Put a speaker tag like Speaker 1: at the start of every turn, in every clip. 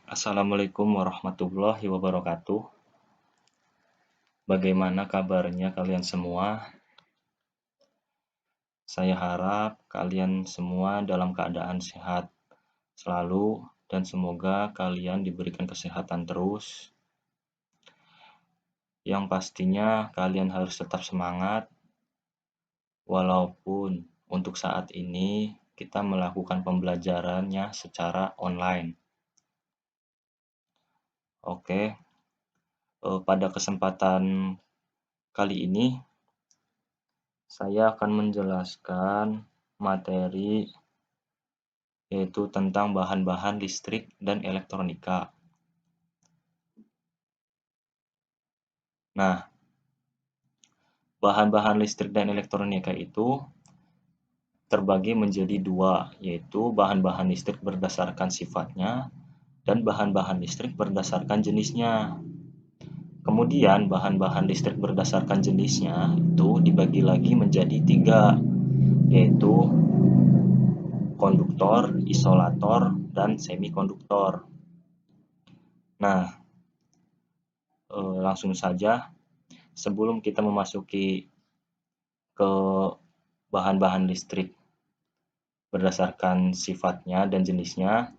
Speaker 1: Assalamualaikum warahmatullahi wabarakatuh. Bagaimana kabarnya kalian semua? Saya harap kalian semua dalam keadaan sehat selalu dan semoga kalian diberikan kesehatan terus. Yang pastinya kalian harus tetap semangat walaupun untuk saat ini kita melakukan pembelajarannya secara online. Oke, pada kesempatan kali ini saya akan menjelaskan materi yaitu tentang bahan-bahan listrik dan elektronika. Nah, bahan-bahan listrik dan elektronika itu terbagi menjadi dua, yaitu bahan-bahan listrik berdasarkan sifatnya dan bahan-bahan listrik berdasarkan jenisnya. Kemudian bahan-bahan listrik berdasarkan jenisnya itu dibagi lagi menjadi tiga, yaitu konduktor, isolator, dan semikonduktor. Nah, langsung saja sebelum kita memasuki ke bahan-bahan listrik berdasarkan sifatnya dan jenisnya,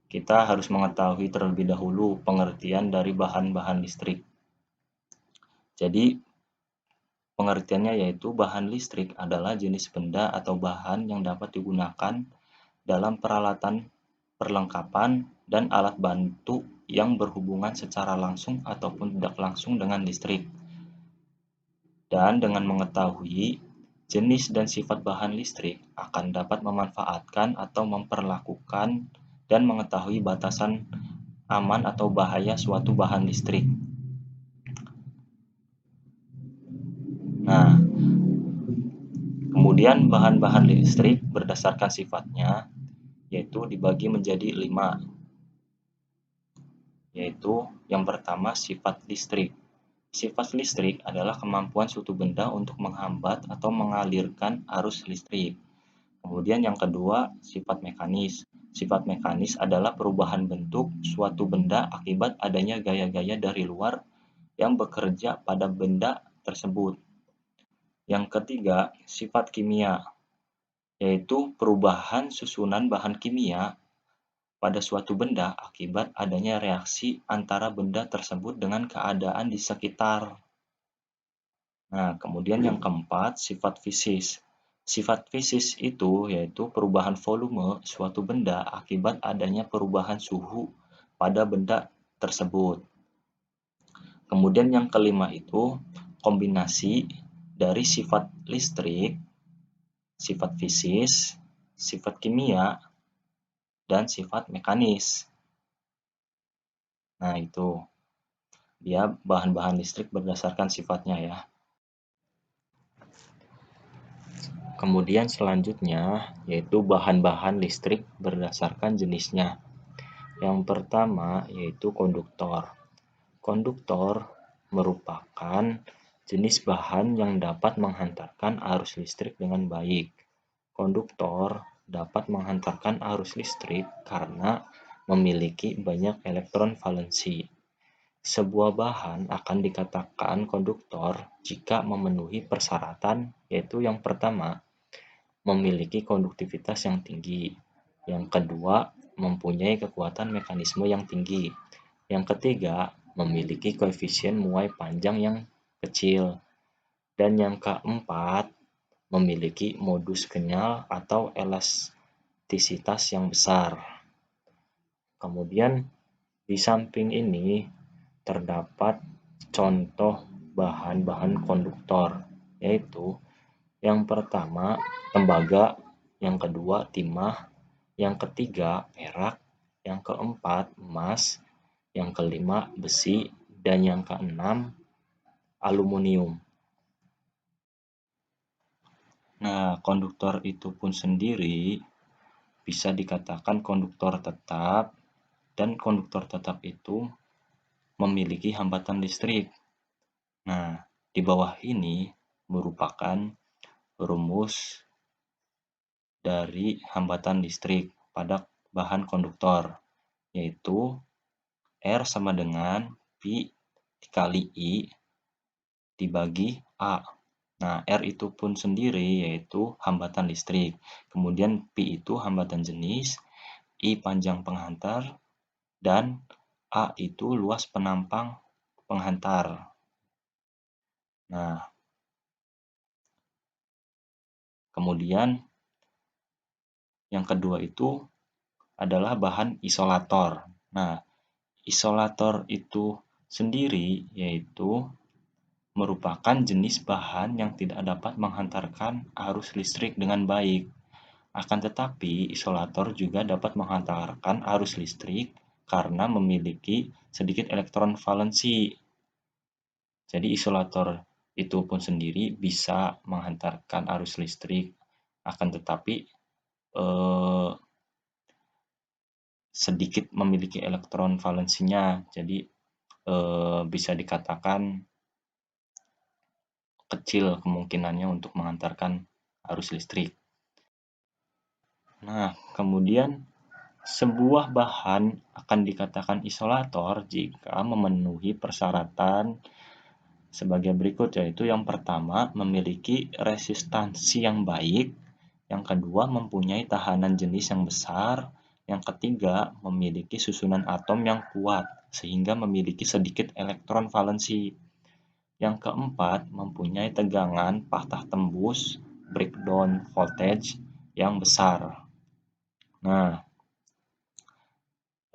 Speaker 1: kita harus mengetahui terlebih dahulu pengertian dari bahan-bahan listrik. Jadi, pengertiannya yaitu bahan listrik adalah jenis benda atau bahan yang dapat digunakan dalam peralatan, perlengkapan, dan alat bantu yang berhubungan secara langsung ataupun tidak langsung dengan listrik. Dan dengan mengetahui jenis dan sifat bahan listrik akan dapat memanfaatkan atau memperlakukan dan mengetahui batasan aman atau bahaya suatu bahan listrik. Nah, kemudian bahan-bahan listrik berdasarkan sifatnya yaitu dibagi menjadi 5, yaitu yang pertama sifat listrik. Sifat listrik adalah kemampuan suatu benda untuk menghambat atau mengalirkan arus listrik. Kemudian yang kedua, sifat mekanis. Sifat mekanis adalah perubahan bentuk suatu benda akibat adanya gaya-gaya dari luar yang bekerja pada benda tersebut. Yang ketiga, sifat kimia, yaitu perubahan susunan bahan kimia pada suatu benda akibat adanya reaksi antara benda tersebut dengan keadaan di sekitar. Nah, kemudian yang keempat, sifat fisis. Sifat fisis itu yaitu perubahan volume suatu benda akibat adanya perubahan suhu pada benda tersebut. Kemudian yang kelima itu kombinasi dari sifat listrik, sifat fisis, sifat kimia, dan sifat mekanis. Nah, itu dia bahan-bahan listrik berdasarkan sifatnya ya. Kemudian selanjutnya yaitu bahan-bahan listrik berdasarkan jenisnya. Yang pertama yaitu konduktor. Konduktor merupakan jenis bahan yang dapat menghantarkan arus listrik dengan baik. Konduktor dapat menghantarkan arus listrik karena memiliki banyak elektron valensi. Sebuah bahan akan dikatakan konduktor jika memenuhi persyaratan, yaitu yang pertama, memiliki konduktivitas yang tinggi. Yang kedua, mempunyai kekuatan mekanisme yang tinggi. Yang ketiga, memiliki koefisien muai panjang yang kecil. Dan yang keempat, memiliki modus kenyal atau elastisitas yang besar. Kemudian di samping ini terdapat contoh bahan-bahan konduktor, yaitu yang pertama tembaga, yang kedua timah, yang ketiga perak, yang keempat emas, yang kelima besi, dan yang keenam aluminium. Nah, konduktor itu pun sendiri bisa dikatakan konduktor tetap, dan konduktor tetap itu memiliki hambatan listrik. Nah, di bawah ini merupakan rumus dari hambatan listrik pada bahan konduktor, yaitu R sama dengan Pi dikali I dibagi A. Nah, R itu pun sendiri yaitu hambatan listrik. Kemudian Pi itu hambatan jenis, I panjang penghantar, dan A itu luas penampang penghantar. Nah, kemudian yang kedua itu adalah bahan isolator. Nah, isolator itu sendiri yaitu merupakan jenis bahan yang tidak dapat menghantarkan arus listrik dengan baik. Akan tetapi, isolator juga dapat menghantarkan arus listrik karena memiliki sedikit elektron valensi. Jadi isolator itu pun sendiri bisa menghantarkan arus listrik, akan tetapi sedikit memiliki elektron valensinya. Jadi bisa dikatakan kecil kemungkinannya untuk menghantarkan arus listrik. Nah, kemudian sebuah bahan akan dikatakan isolator jika memenuhi persyaratan sebagai berikut, yaitu yang pertama memiliki resistansi yang baik, yang kedua mempunyai tahanan jenis yang besar, yang ketiga memiliki susunan atom yang kuat sehingga memiliki sedikit elektron valensi, yang keempat mempunyai tegangan patah tembus breakdown voltage yang besar. Nah,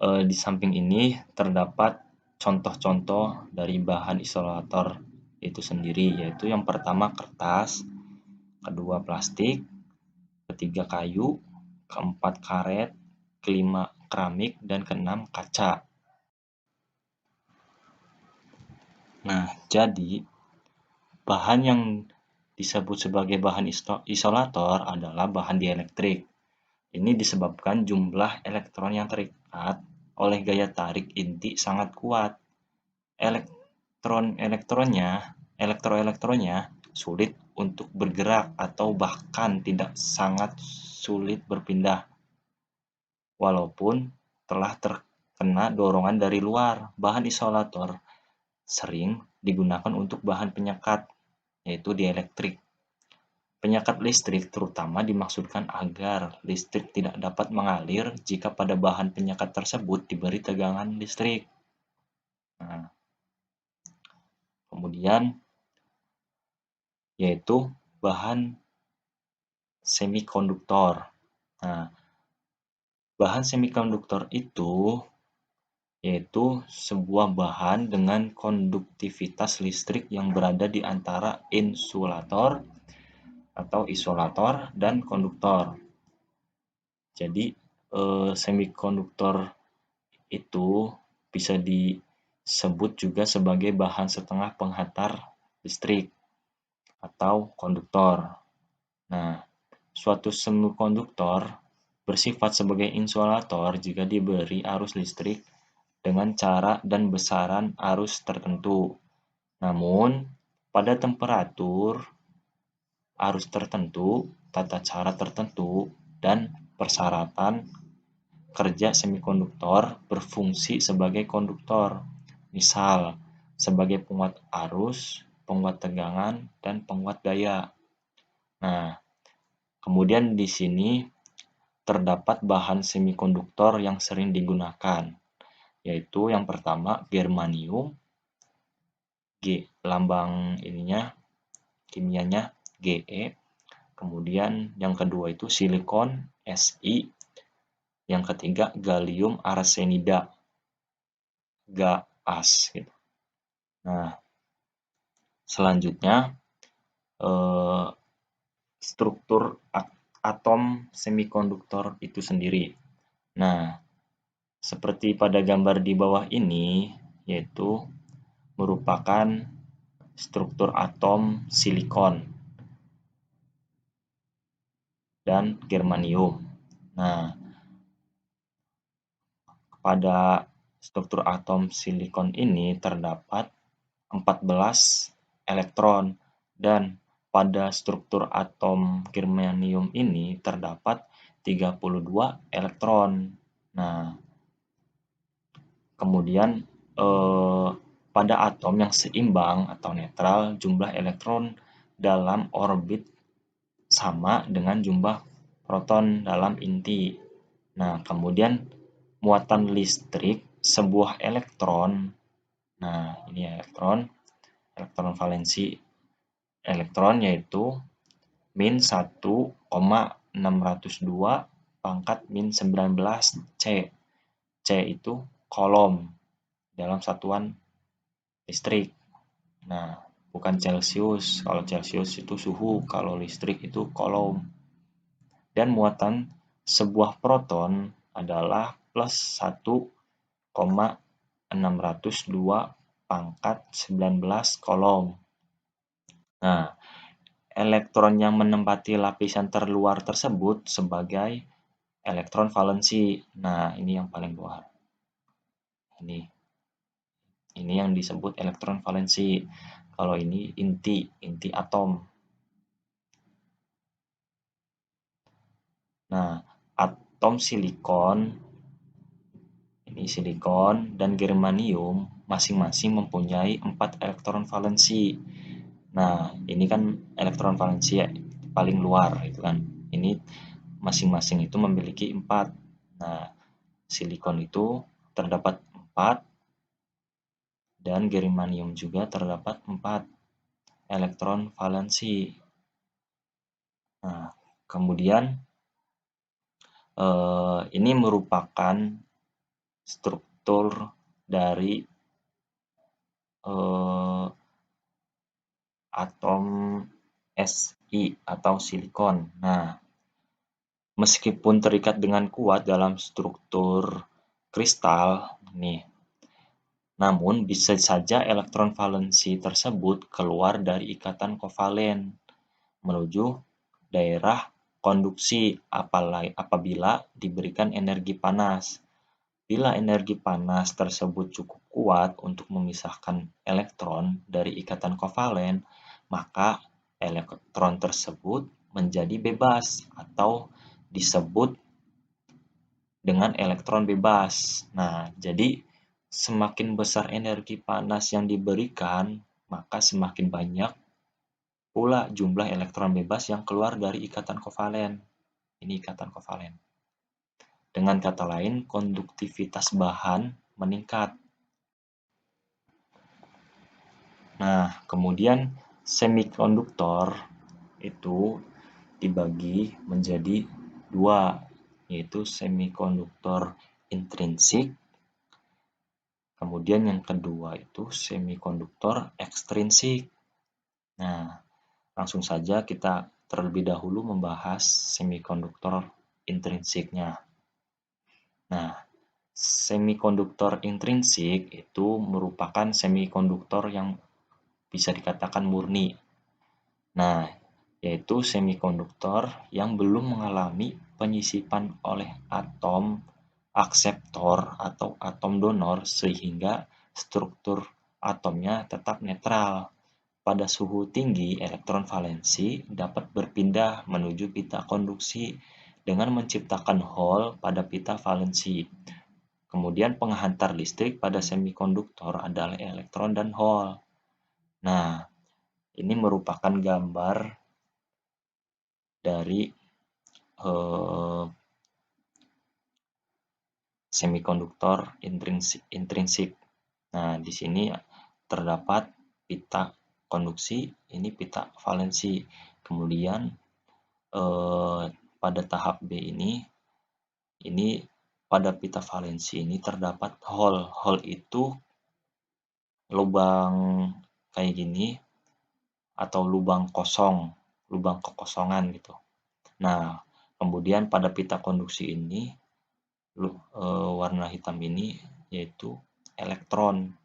Speaker 1: di samping ini terdapat contoh-contoh dari bahan isolator itu sendiri, yaitu yang pertama kertas, kedua plastik, ketiga kayu, keempat karet, kelima keramik, dan keenam kaca. Nah, jadi bahan yang disebut sebagai bahan isolator adalah bahan dielektrik. Ini disebabkan jumlah elektron yang terikat oleh gaya tarik inti sangat kuat. Elektronnya sulit untuk bergerak atau bahkan tidak sangat sulit berpindah, walaupun telah terkena dorongan dari luar. Bahan isolator sering digunakan untuk bahan penyekat, yaitu dielektrik. Penyekat listrik terutama dimaksudkan agar listrik tidak dapat mengalir jika pada bahan penyekat tersebut diberi tegangan listrik. Nah, kemudian yaitu bahan semikonduktor. Nah, bahan semikonduktor itu yaitu sebuah bahan dengan konduktivitas listrik yang berada di antara insulator atau isolator dan konduktor. Jadi semikonduktor itu bisa disebut juga sebagai bahan setengah penghantar listrik atau konduktor. Nah, suatu semikonduktor bersifat sebagai insulator jika diberi arus listrik dengan cara dan besaran arus tertentu. Namun, pada temperatur, arus tertentu, tata cara tertentu, dan persyaratan kerja semikonduktor berfungsi sebagai konduktor. Misal, sebagai penguat arus, penguat tegangan, dan penguat daya. Nah, kemudian di sini terdapat bahan semikonduktor yang sering digunakan, yaitu yang pertama germanium, lambang ininya kimianya Ge, kemudian yang kedua itu silikon Si, yang ketiga gallium arsenida Ga-As gitu. Nah, selanjutnya struktur atom semikonduktor itu sendiri. Nah, seperti pada gambar di bawah ini, yaitu merupakan struktur atom silikon dan germanium. Nah, pada struktur atom silikon ini terdapat 14 elektron, dan pada struktur atom germanium ini terdapat 32 elektron. Nah, Kemudian pada atom yang seimbang atau netral, jumlah elektron dalam orbit sama dengan jumlah proton dalam inti. Nah, kemudian muatan listrik sebuah elektron. Nah, ini elektron valensi elektron yaitu min 1,602 pangkat min 19 C. C itu kolom dalam satuan listrik. Nah, bukan Celcius. Kalau Celcius itu suhu, kalau listrik itu kolom. Dan muatan sebuah proton adalah plus 1,602 pangkat 19 kolom. Nah, elektron yang menempati lapisan terluar tersebut sebagai elektron valensi. Nah, ini yang paling luar. Ini yang disebut elektron valensi. Kalau ini inti atom. Nah, atom silikon dan germanium masing-masing mempunyai 4 elektron valensi. Nah, ini kan elektron valensi ya, paling luar itu kan. Ini masing-masing itu memiliki 4. Nah, silikon itu terdapat 4 dan germanium juga terdapat 4 elektron valensi. Nah, kemudian ini merupakan struktur dari atom Si atau silikon. Nah, meskipun terikat dengan kuat dalam struktur kristal, namun bisa saja elektron valensi tersebut keluar dari ikatan kovalen menuju daerah konduksi apabila diberikan energi panas. Bila energi panas tersebut cukup kuat untuk memisahkan elektron dari ikatan kovalen, maka elektron tersebut menjadi bebas atau disebut dengan elektron bebas. Nah, jadi semakin besar energi panas yang diberikan, maka semakin banyak pula jumlah elektron bebas yang keluar dari ikatan kovalen. Ini ikatan kovalen. Dengan kata lain, konduktivitas bahan meningkat. Nah, kemudian semikonduktor itu dibagi menjadi 2, yaitu semikonduktor intrinsik. Kemudian yang kedua itu semikonduktor ekstrinsik. Nah, langsung saja kita terlebih dahulu membahas semikonduktor intrinsiknya. Nah, semikonduktor intrinsik itu merupakan semikonduktor yang bisa dikatakan murni. Nah, yaitu semikonduktor yang belum mengalami penyisipan oleh atom akseptor atau atom donor sehingga struktur atomnya tetap netral. Pada suhu tinggi, elektron valensi dapat berpindah menuju pita konduksi dengan menciptakan hole pada pita valensi. Kemudian penghantar listrik pada semikonduktor adalah elektron dan hole. Nah, ini merupakan gambar dari semikonduktor intrinsik. Nah, di sini terdapat pita konduksi, ini pita valensi. Kemudian pada tahap B ini pada pita valensi ini terdapat hole. Hole itu lubang kayak gini atau lubang kosong, lubang kekosongan gitu. Nah, kemudian pada pita konduksi ini warna hitam ini yaitu elektron.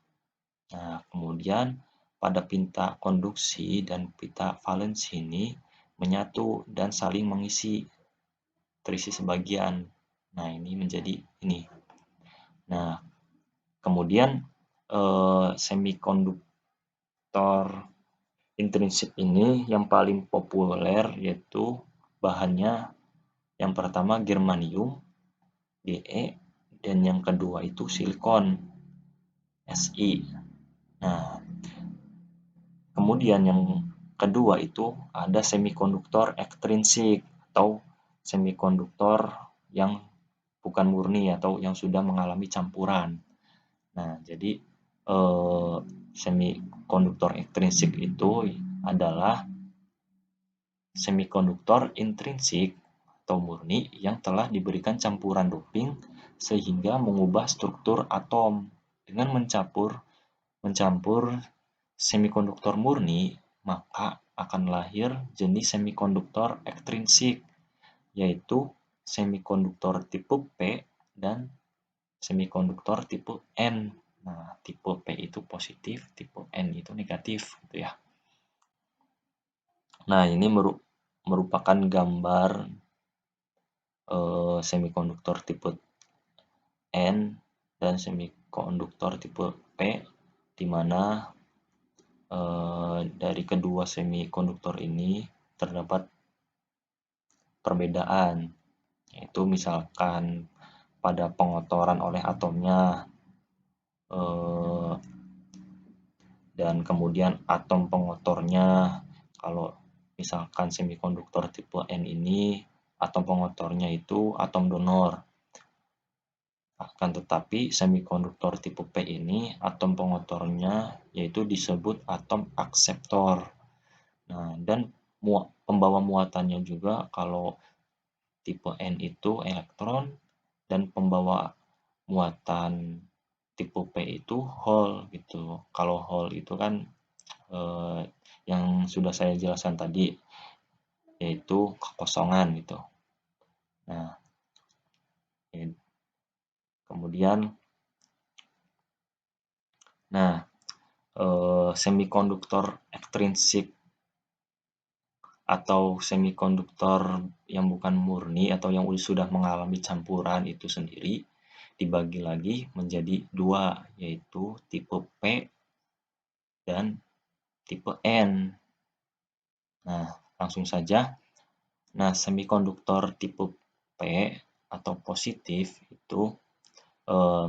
Speaker 1: Nah, kemudian pada pita konduksi dan pita valensi ini menyatu dan saling mengisi, terisi sebagian. Nah, ini menjadi ini. Nah, kemudian semikonduktor intrinsik ini yang paling populer yaitu bahannya yang pertama germanium, Ge, dan yang kedua itu silikon. Si. Nah, kemudian yang kedua itu ada semikonduktor ekstrinsik atau semikonduktor yang bukan murni atau yang sudah mengalami campuran. Nah, jadi semikonduktor ekstrinsik itu adalah semikonduktor intrinsik atau murni yang telah diberikan campuran doping sehingga mengubah struktur atom. Dengan mencampur semikonduktor murni, maka akan lahir jenis semikonduktor ekstrinsik, yaitu semikonduktor tipe P dan semikonduktor tipe N. Nah, tipe P itu positif, tipe N itu negatif, gitu ya. Nah, ini merupakan gambar semikonduktor tipe N dan semikonduktor tipe P, di mana dari kedua semikonduktor ini terdapat perbedaan, yaitu misalkan pada pengotoran oleh atomnya, dan kemudian atom pengotornya. Kalau misalkan semikonduktor tipe N ini, atom pengotornya itu atom donor. Akan tetapi semikonduktor tipe P ini, atom pengotornya yaitu disebut atom akseptor. Nah, dan pembawa muatannya juga kalau tipe N itu elektron, dan pembawa muatan tipe P itu hole gitu. Kalau hole itu kan yang sudah saya jelaskan tadi, yaitu kekosongan gitu. Nah, kemudian semikonduktor ekstrinsik atau semikonduktor yang bukan murni atau yang sudah mengalami campuran itu sendiri dibagi lagi menjadi dua, yaitu tipe P dan tipe N. Nah, langsung saja. Nah, semikonduktor tipe P atau positif itu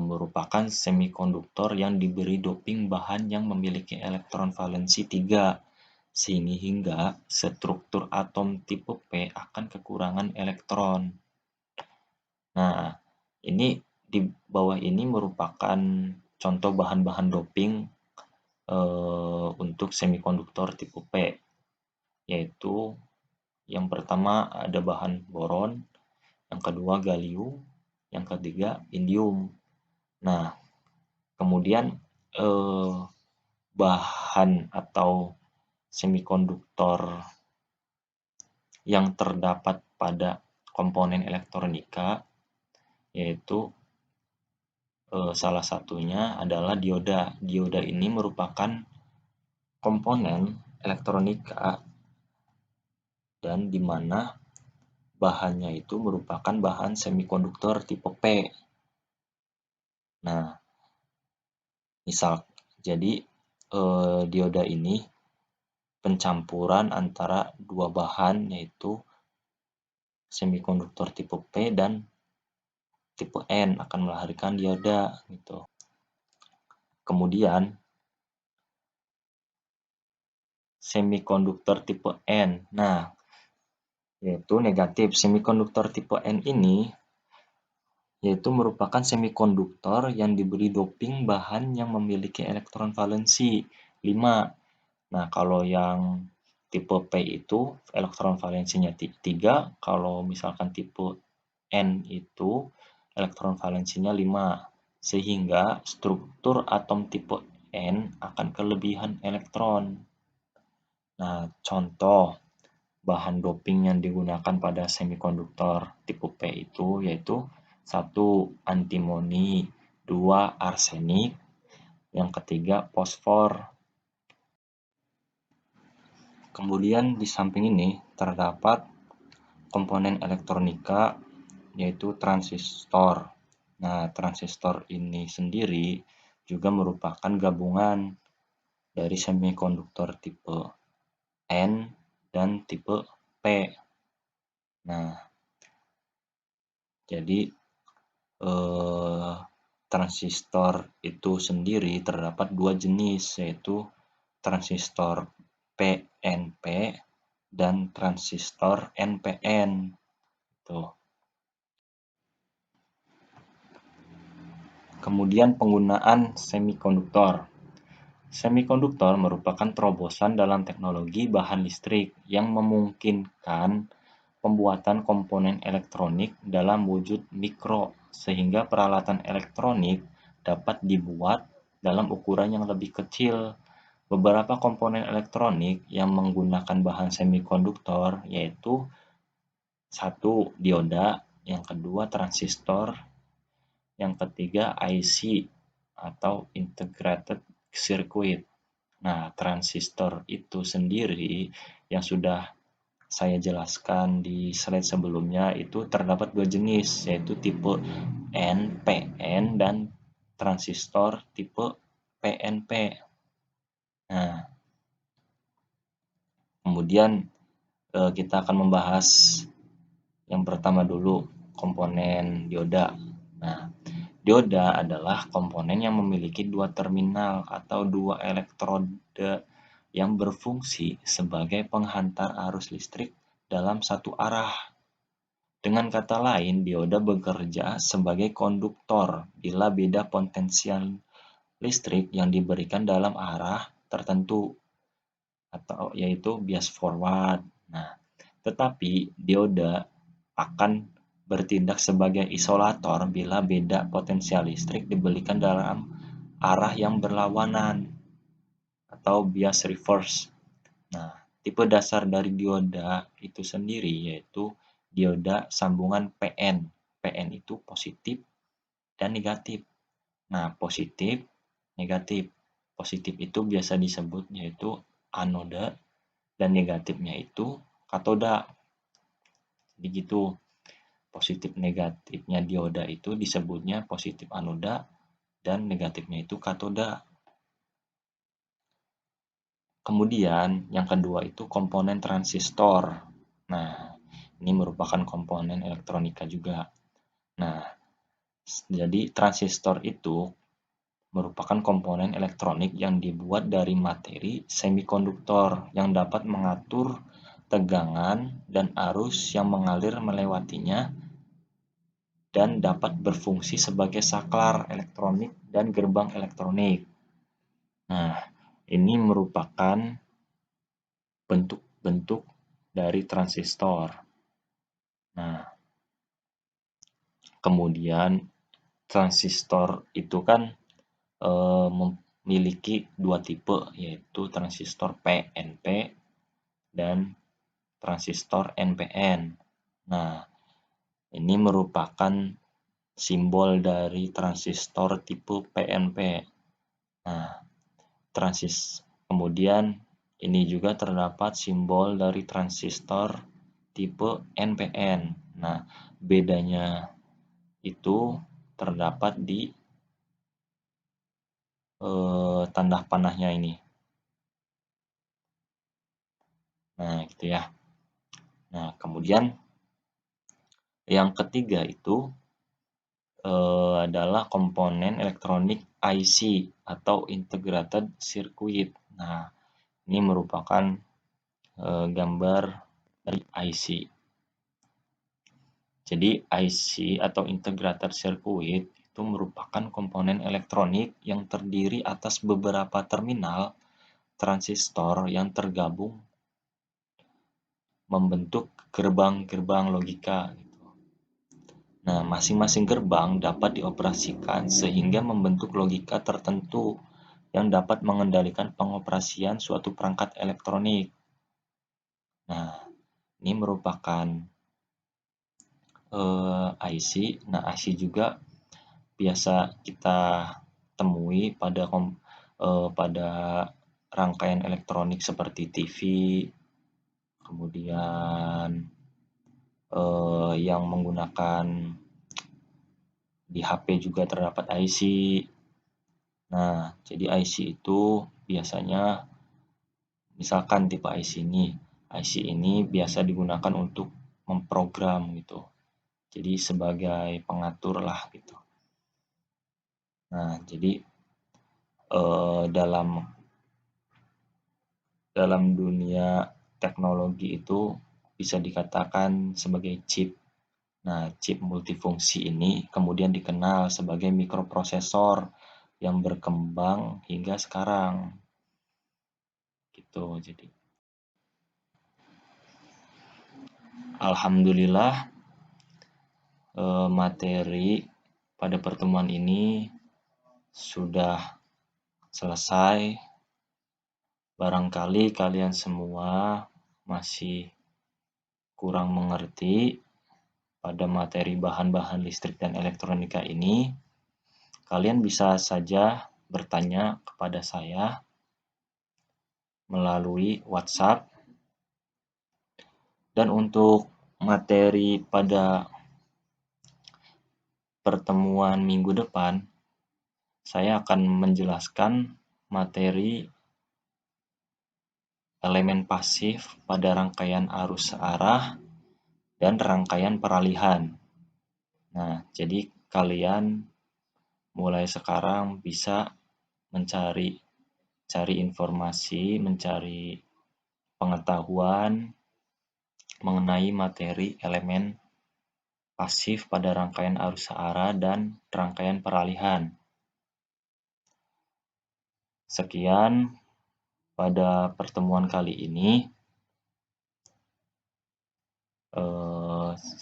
Speaker 1: merupakan semikonduktor yang diberi doping bahan yang memiliki elektron valensi 3, sehingga struktur atom tipe P akan kekurangan elektron. Nah, ini di bawah ini merupakan contoh bahan-bahan doping untuk semikonduktor tipe P, yaitu yang pertama ada bahan boron, yang kedua gallium, yang ketiga indium. Nah, kemudian bahan atau semikonduktor yang terdapat pada komponen elektronika, yaitu salah satunya adalah dioda. Dioda ini merupakan komponen elektronika dan di mana bahannya itu merupakan bahan semikonduktor tipe P. Nah, jadi dioda ini pencampuran antara dua bahan, yaitu semikonduktor tipe P dan tipe N akan melahirkan dioda gitu. Kemudian semikonduktor tipe N. Nah, yaitu negatif. Semikonduktor tipe N ini yaitu merupakan semikonduktor yang diberi doping bahan yang memiliki elektron valensi 5. Nah, kalau yang tipe P itu elektron valensinya 3, kalau misalkan tipe N itu elektron valensinya 5, sehingga struktur atom tipe N akan kelebihan elektron. Nah, contoh bahan doping yang digunakan pada semikonduktor tipe P itu yaitu 1. Antimoni, 2. Arsenik, yang ketiga fosfor. Kemudian di samping ini terdapat komponen elektronika yaitu transistor. Nah, transistor ini sendiri juga merupakan gabungan dari semikonduktor tipe N dan tipe P. Nah, jadi transistor itu sendiri terdapat dua jenis, yaitu transistor PNP dan transistor NPN. Tuh. Kemudian penggunaan semikonduktor. Semikonduktor merupakan terobosan dalam teknologi bahan listrik yang memungkinkan pembuatan komponen elektronik dalam wujud mikro, sehingga peralatan elektronik dapat dibuat dalam ukuran yang lebih kecil. Beberapa komponen elektronik yang menggunakan bahan semikonduktor yaitu satu, dioda, yang kedua transistor, yang ketiga IC atau integrated circuit. Nah, transistor itu sendiri yang sudah saya jelaskan di slide sebelumnya itu terdapat dua jenis, yaitu tipe NPN dan transistor tipe PNP. Nah, kemudian kita akan membahas yang pertama dulu, komponen dioda. Nah, dioda adalah komponen yang memiliki dua terminal atau dua elektroda yang berfungsi sebagai penghantar arus listrik dalam satu arah. Dengan kata lain, dioda bekerja sebagai konduktor bila beda potensial listrik yang diberikan dalam arah tertentu, atau yaitu bias forward. Nah, tetapi dioda akan bertindak sebagai isolator bila beda potensial listrik diberikan dalam arah yang berlawanan atau bias reverse. Nah, tipe dasar dari dioda itu sendiri yaitu dioda sambungan PN. PN itu positif dan negatif. Nah, positif, negatif. Positif itu biasa disebut yaitu anoda dan negatifnya itu katoda. Jadi gitu. Positif negatifnya dioda itu disebutnya positif anoda dan negatifnya itu katoda. Kemudian yang kedua itu komponen transistor. Nah, ini merupakan komponen elektronika juga. Nah, jadi transistor itu merupakan komponen elektronik yang dibuat dari materi semikonduktor yang dapat mengatur tegangan dan arus yang mengalir melewatinya dan dapat berfungsi sebagai saklar elektronik dan gerbang elektronik. Nah, ini merupakan bentuk-bentuk dari transistor. Nah, kemudian transistor itu kan memiliki dua tipe, yaitu transistor PNP dan transistor NPN. Nah, ini merupakan simbol dari transistor tipe PNP. Nah, kemudian ini juga terdapat simbol dari transistor tipe NPN. Nah, bedanya itu terdapat di tanda panahnya ini. Nah, gitu ya. Nah, kemudian yang ketiga itu adalah komponen elektronik IC atau integrated circuit. Nah, ini merupakan gambar dari IC. Jadi IC atau integrated circuit itu merupakan komponen elektronik yang terdiri atas beberapa terminal transistor yang tergabung membentuk gerbang-gerbang logika. Nah, masing-masing gerbang dapat dioperasikan sehingga membentuk logika tertentu yang dapat mengendalikan pengoperasian suatu perangkat elektronik. Nah, ini merupakan IC. Nah, IC juga biasa kita temui pada rangkaian elektronik seperti TV, kemudian yang menggunakan di HP juga terdapat IC. Nah, jadi IC itu biasanya misalkan tipe IC ini biasa digunakan untuk memprogram gitu. Jadi sebagai pengatur lah gitu. Nah, jadi dalam dunia teknologi itu bisa dikatakan sebagai chip. Nah, chip multifungsi ini kemudian dikenal sebagai mikroprosesor yang berkembang hingga sekarang. Gitu. Jadi, alhamdulillah materi pada pertemuan ini sudah selesai. Barangkali kalian semua masih kurang mengerti pada materi bahan-bahan listrik dan elektronika ini. Kalian bisa saja bertanya kepada saya melalui WhatsApp. Dan untuk materi pada pertemuan minggu depan, saya akan menjelaskan materi elemen pasif pada rangkaian arus searah dan rangkaian peralihan. Nah, jadi kalian mulai sekarang bisa cari informasi, mencari pengetahuan mengenai materi elemen pasif pada rangkaian arus searah dan rangkaian peralihan. Sekian pada pertemuan kali ini.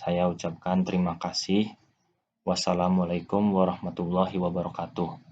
Speaker 1: Saya ucapkan terima kasih. Wassalamualaikum warahmatullahi wabarakatuh.